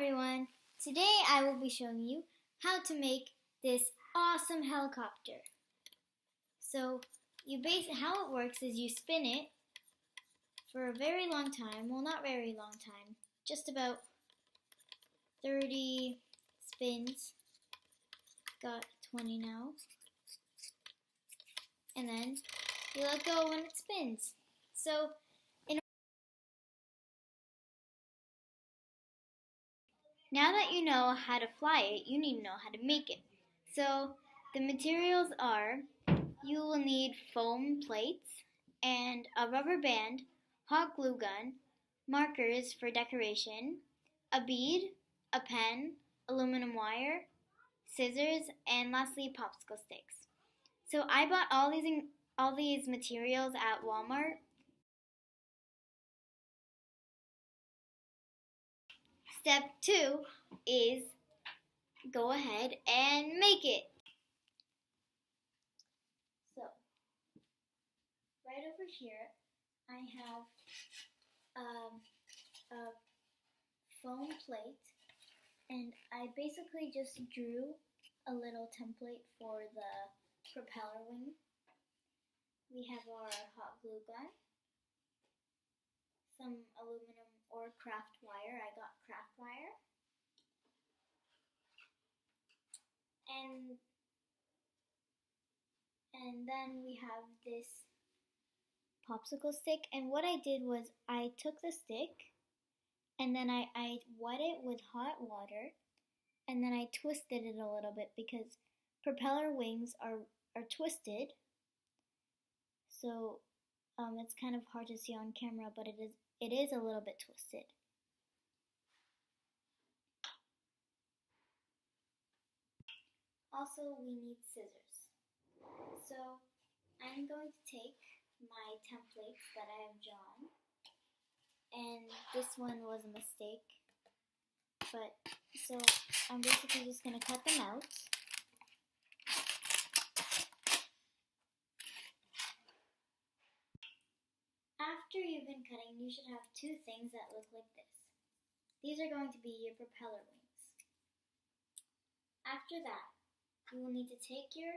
everyone! Today I will be showing you how to make this awesome helicopter. So how it works is you spin it for a very long time. Well, not very long time, just about 30 spins. Got 20 now. And then you let go when it spins. So now that you know how to fly it, you need to know how to make it. So the materials are, you will need foam plates and a rubber band, hot glue gun, markers for decoration, a bead, a pen, aluminum wire, scissors, and lastly popsicle sticks. So I bought all these materials at Walmart. Step 2 is go ahead and make it. So, right over here, I have a foam plate, and I basically just drew a little template for the propeller wing. We have our hot glue gun, some aluminum or craft wire. I got craft wire. And then we have this popsicle stick, and what I did was I took the stick and then I wet it with hot water, and then I twisted it a little bit because propeller wings are twisted, so it's kind of hard to see on camera, but it is a little bit twisted. Also, we need scissors. So I'm going to take my templates that I have drawn, and this one was a mistake, but so I'm basically just going to cut them out. After you've been cutting, you should have two things that look like this. These are going to be your propeller wings. After that, you will need to take your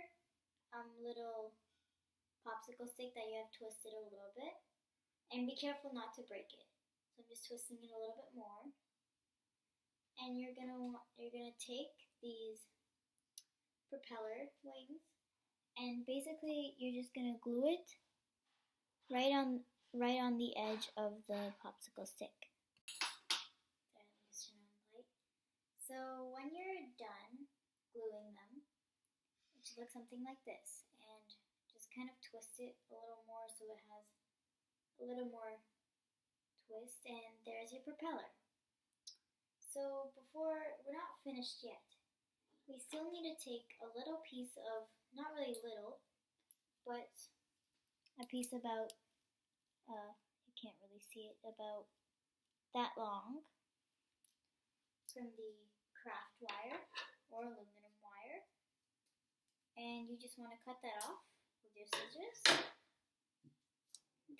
little popsicle stick that you have twisted a little bit, and be careful not to break it. So I'm just twisting it a little bit more, and you're gonna take these propeller wings, and basically you're just gonna glue it right on the edge of the popsicle stick. So when you're done gluing them, it should look something like this, and just kind of twist it a little more so it has a little more twist, and there's your propeller. So we're not finished yet. We still need to take a little piece of, not really little, but a piece about, you can't really see it, about that long, from the craft wire or aluminum wire, and you just want to cut that off with your scissors.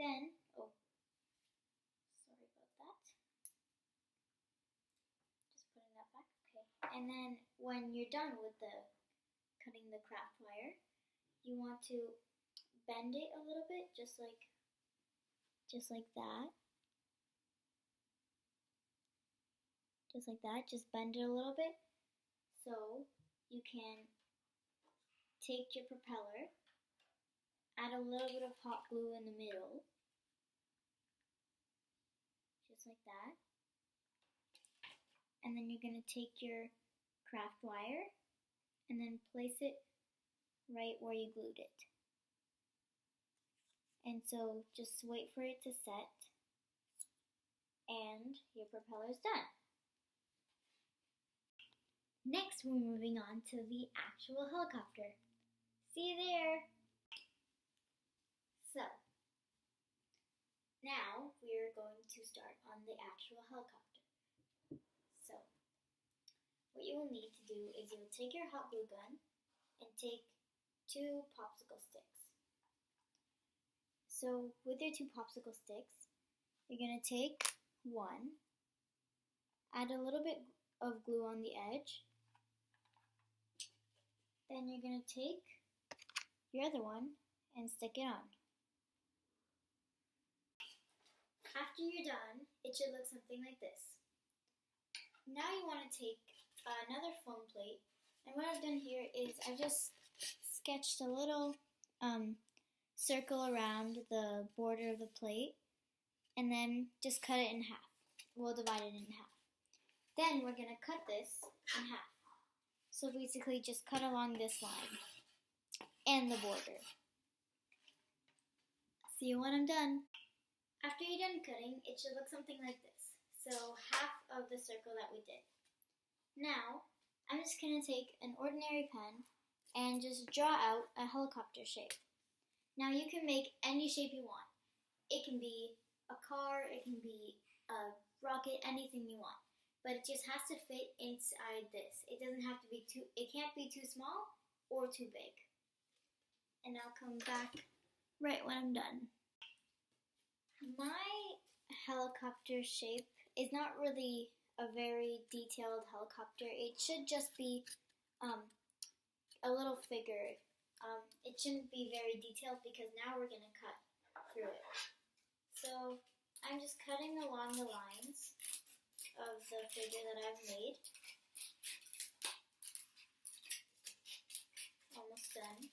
Then, sorry about that, just putting that back, okay. And then when you're done with cutting the craft wire, you want to bend it a little bit, just like that. Just like that, just bend it a little bit so you can take your propeller, add a little bit of hot glue in the middle, just like that, and then you're going to take your craft wire and then place it right where you glued it. And so just wait for it to set, and your propeller is done. Next, we're moving on to the actual helicopter. See you there! So, now we're going to start on the actual helicopter. So, what you will need to do is you'll take your hot glue gun and take 2 popsicle sticks. So, with your 2 popsicle sticks, you're going to take one, add a little bit of glue on the edge. Then you're going to take your other one and stick it on. After you're done, it should look something like this. Now you want to take another foam plate, and what I've done here is I've just sketched a little circle around the border of the plate, and then just cut it in half. We'll divide it in half. Then we're going to cut this in half. So basically just cut along this line and the border. See you when I'm done. After you're done cutting, it should look something like this. So half of the circle that we did. Now, I'm just going to take an ordinary pen and just draw out a helicopter shape. Now you can make any shape you want. It can be a car, it can be a rocket, anything you want. But it just has to fit inside this. It doesn't have to be it can't be too small or too big. And I'll come back right when I'm done. My helicopter shape is not really a very detailed helicopter. It should just be a little figure. It shouldn't be very detailed because now we're going to cut through it. So I'm just cutting along the lines of the figure that I've made. Almost done.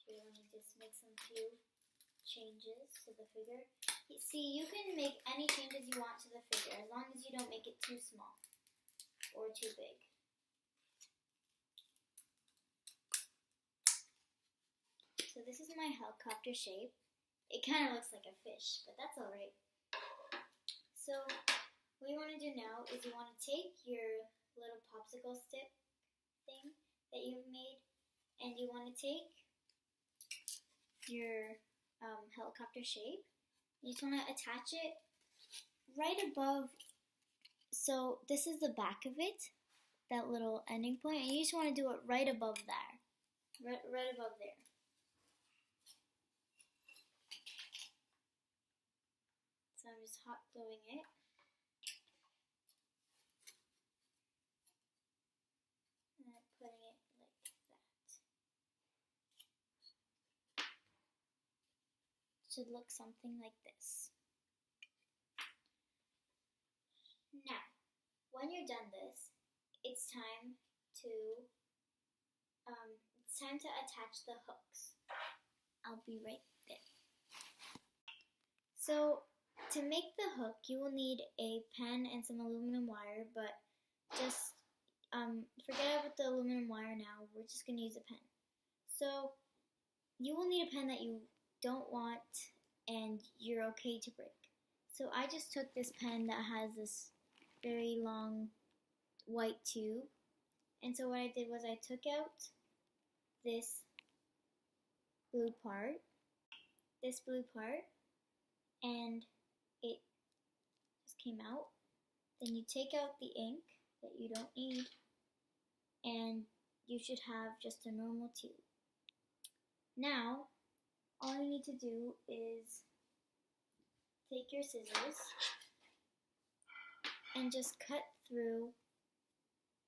So let me just make some few changes to the figure. See, you can make any changes you want to the figure as long as you don't make it too small or too big. So this is my helicopter shape. It kind of looks like a fish, but that's alright. So what you want to do now is you want to take your little popsicle stick thing that you've made, and you want to take your helicopter shape. You just want to attach it right above. So this is the back of it, that little ending point, and you just want to do it right above there, right above there. So I'm just hot gluing it. And I'm putting it like that. Should look something like this. Now, when you're done this, it's time to attach the hooks. I'll be right there. So to make the hook, you will need a pen and some aluminum wire, but just forget about the aluminum wire now. We're just going to use a pen. So you will need a pen that you don't want and you're okay to break. So I just took this pen that has this very long white tube, and so what I did was I took out this blue part, and it just came out. Then you take out the ink that you don't need, and you should have just a normal tube. Now, all you need to do is take your scissors and just cut through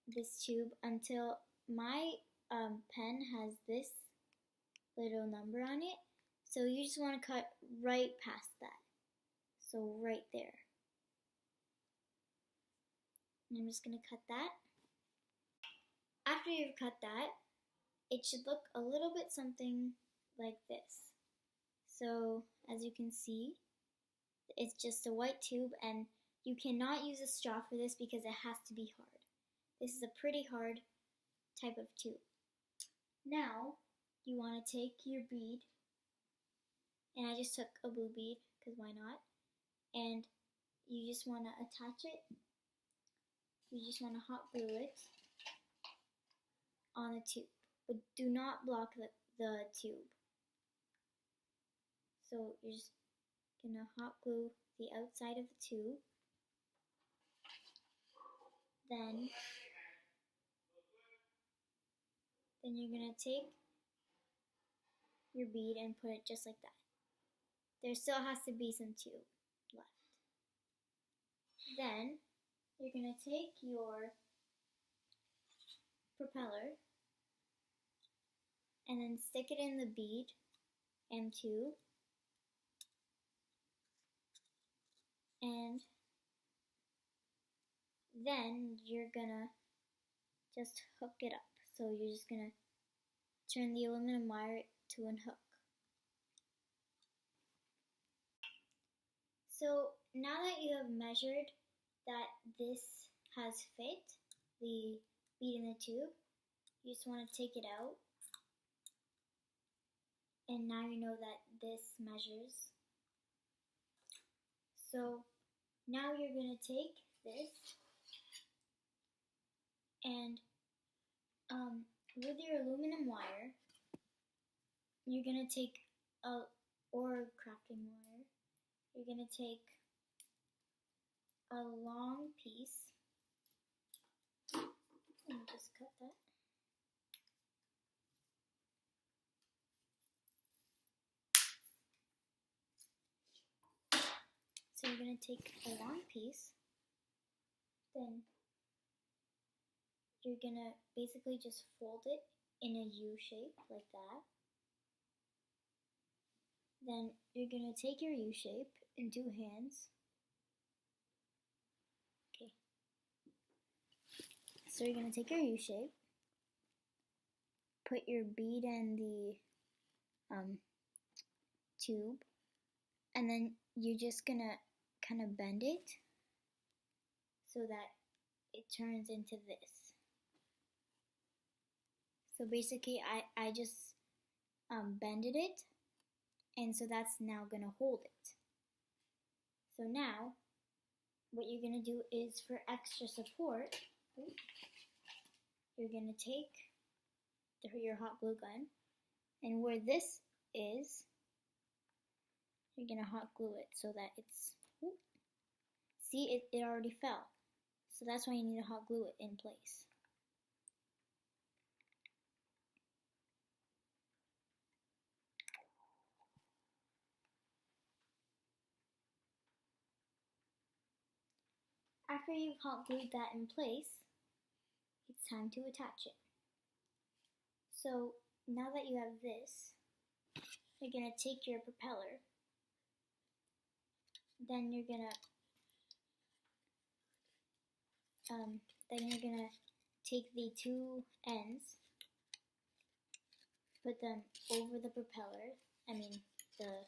this tube until my pen has this little number on it. So you just want to cut right past that. So right there. And I'm just going to cut that. After you've cut that, it should look a little bit something like this. So as you can see, it's just a white tube, and you cannot use a straw for this because it has to be hard. This is a pretty hard type of tube. Now, you want to take your bead, and I just took a blue bead because why not? And you just want to attach it. You just want to hot glue it on the tube, but do not block the tube. So you're just gonna hot glue the outside of the tube. Then you're gonna take your bead and put it just like that. there still has to be some tube left. Then you're going to take your propeller and then stick it in the bead and tube, and then you're gonna just hook it up. So you're just gonna turn the aluminum wire to unhook. So now that you have measured that this has fit, the bead in the tube, you just want to take it out. And now you know that this measures. So now you're going to take this and with your aluminum wire, you're going to take or crafting wire, you're going to take a long piece. Let me just cut that. So you're going to take a long piece, then you're going to basically just fold it in a U shape like that. Then you're going to take your U shape in two hands. Okay. So you're going to take your U shape, put your bead in the tube, and then you're just going to kind of bend it so that it turns into this. So basically I just bended it, and so that's now going to hold it. So now what you're going to do is, for extra support, you're going to take your hot glue gun, and where this is, you're going to hot glue it so that it's, see, it already fell. So that's why you need to hot glue it in place. After you've hot glued that in place, it's time to attach it. So now that you have this, you're going to take your propeller, then you're going to take the two ends, put them over the propeller, the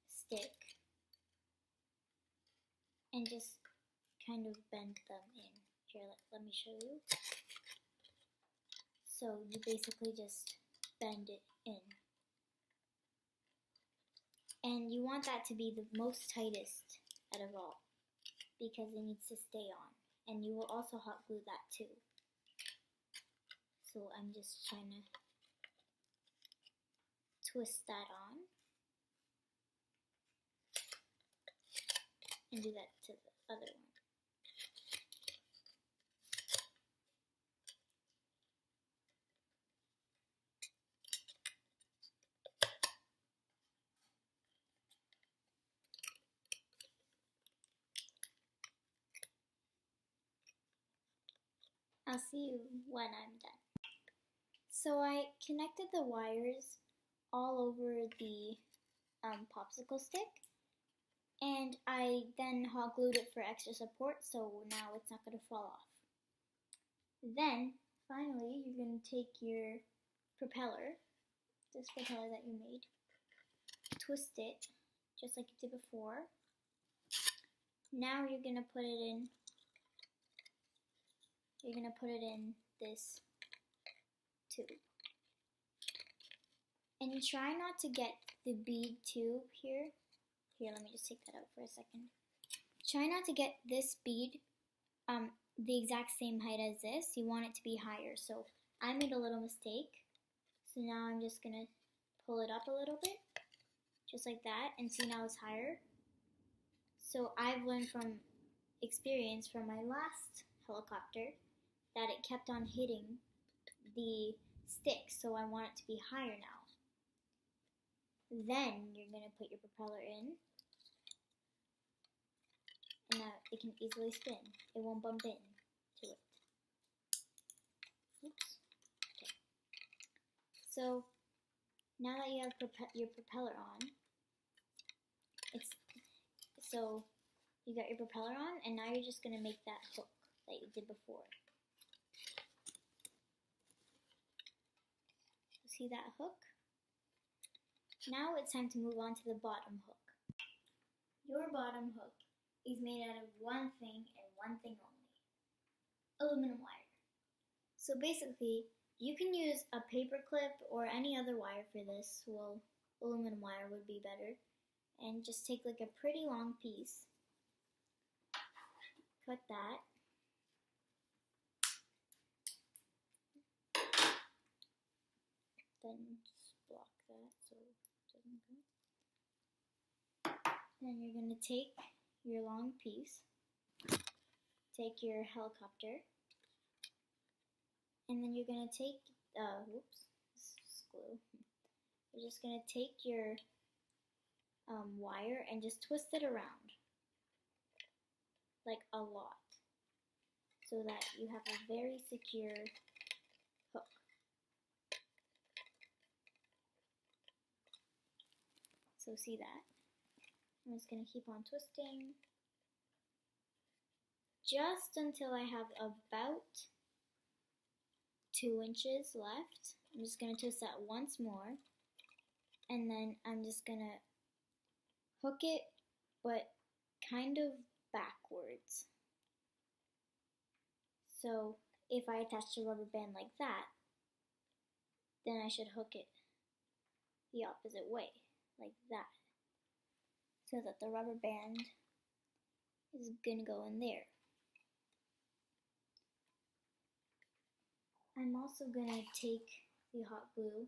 stick, and just kind of bend them in. Here, let me show you. So you basically just bend it in. And you want that to be the most tightest out of all, because it needs to stay on. And you will also hot glue that too. So I'm just trying to twist that on. And do that to the other one. I'll see you when I'm done. So I connected the wires all over the popsicle stick, and I then hot glued it for extra support, so now it's not going to fall off. Then finally you're going to take your propeller, this propeller that you made, twist it just like you did before. Now you're going to put it in this tube. And you try not to get the bead tube here. Here, let me just take that out for a second. Try not to get this bead the exact same height as this. You want it to be higher. So I made a little mistake. So now I'm just going to pull it up a little bit, just like that, and see, now it's higher. So I've learned from experience from my last helicopter that it kept on hitting the stick, so I want it to be higher now. Then you're going to put your propeller in, and now it can easily spin. It won't bump into it. Oops. Okay. So now that you have your propeller on, so you got your propeller on, and now you're just going to make that hook that you did before. See that hook? Now it's time to move on to the bottom hook. Your bottom hook is made out of one thing and one thing only: aluminum wire. So basically, you can use a paper clip or any other wire for this. Well, aluminum wire would be better. And just take like a pretty long piece, cut that, then just block that so it doesn't go. Then you're going to take your long piece, take your helicopter, and then you're going to take, whoops, this is glue. You're just going to take your wire and just twist it around, like a lot, so that you have a very secure hook. So see that? I'm just going to keep on twisting just until I have about 2 inches left. I'm just going to twist that once more, and then I'm just going to hook it, but kind of backwards. So if I attach the rubber band like that, then I should hook it the opposite way, like that, so that the rubber band is gonna go in there. I'm also gonna take the hot glue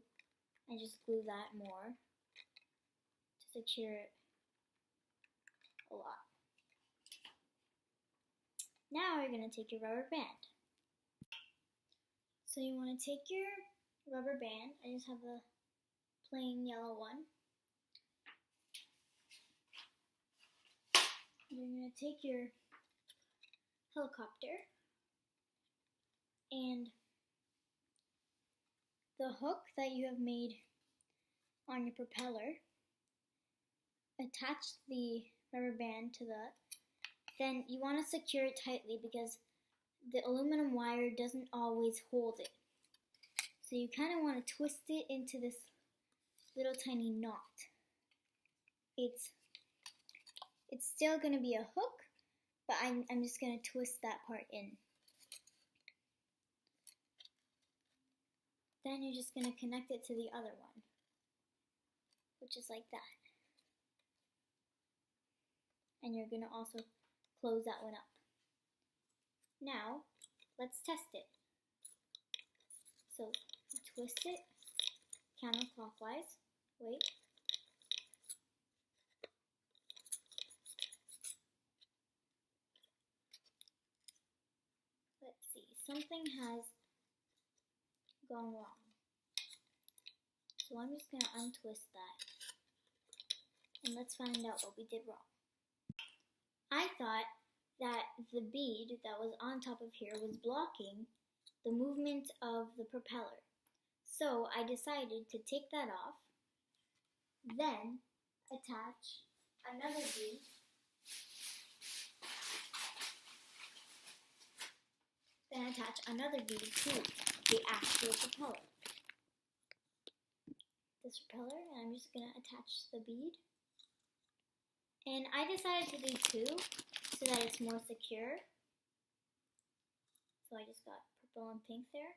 and just glue that more to secure it a lot. Now you're going to take your rubber band. So you want to take your rubber band. I just have a plain yellow one. You're going to take your helicopter and the hook that you have made on your propeller, attach the rubber band to that. Then you want to secure it tightly because the aluminum wire doesn't always hold it. So you kind of want to twist it into this little tiny knot. It's still going to be a hook, but I'm just going to twist that part in. Then you're just going to connect it to the other one, which is like that. And you're going to also close that one up. Now, let's test it. So, twist it counterclockwise. Wait. Let's see. Something has gone wrong. So I'm just going to untwist that. And let's find out what we did wrong. I thought that the bead that was on top of here was blocking the movement of the propeller. So I decided to take that off, then attach another bead to the actual propeller. This propeller, and I'm just going to attach the bead. And I decided to do 2 so that it's more secure. So I just got purple and pink there.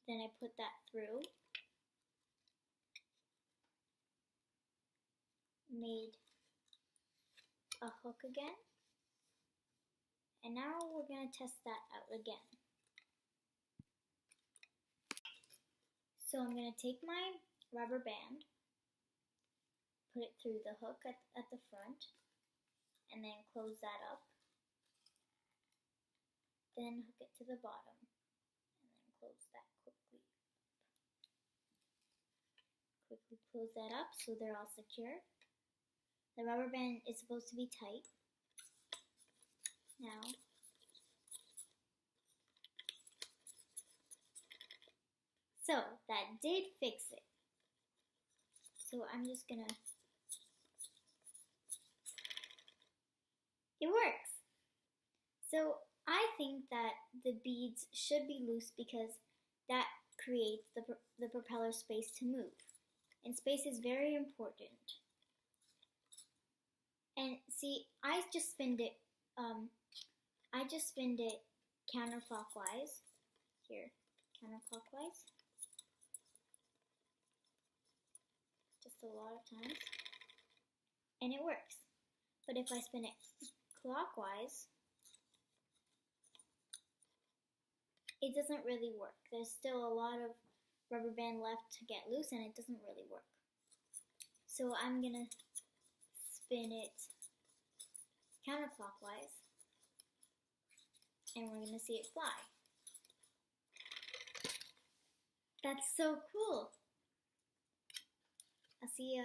Then I put that through. Made a hook again. And now we're going to test that out again. So I'm going to take my rubber band, put it through the hook at the front, and then close that up. Then hook it to the bottom, and then close that quickly. we close that up so they're all secure. The rubber band is supposed to be tight. Now, so that did fix it. So I'm just gonna, it works. So I think that the beads should be loose because that creates the propeller space to move. And space is very important. And see, I just spinned it counterclockwise. Here, counterclockwise. Just a lot of times. And it works. But if I spin it clockwise, it doesn't really work. There's still a lot of rubber band left to get loose and it doesn't really work. So I'm gonna spin it counterclockwise and we're gonna see it fly. That's so cool. I'll see ya.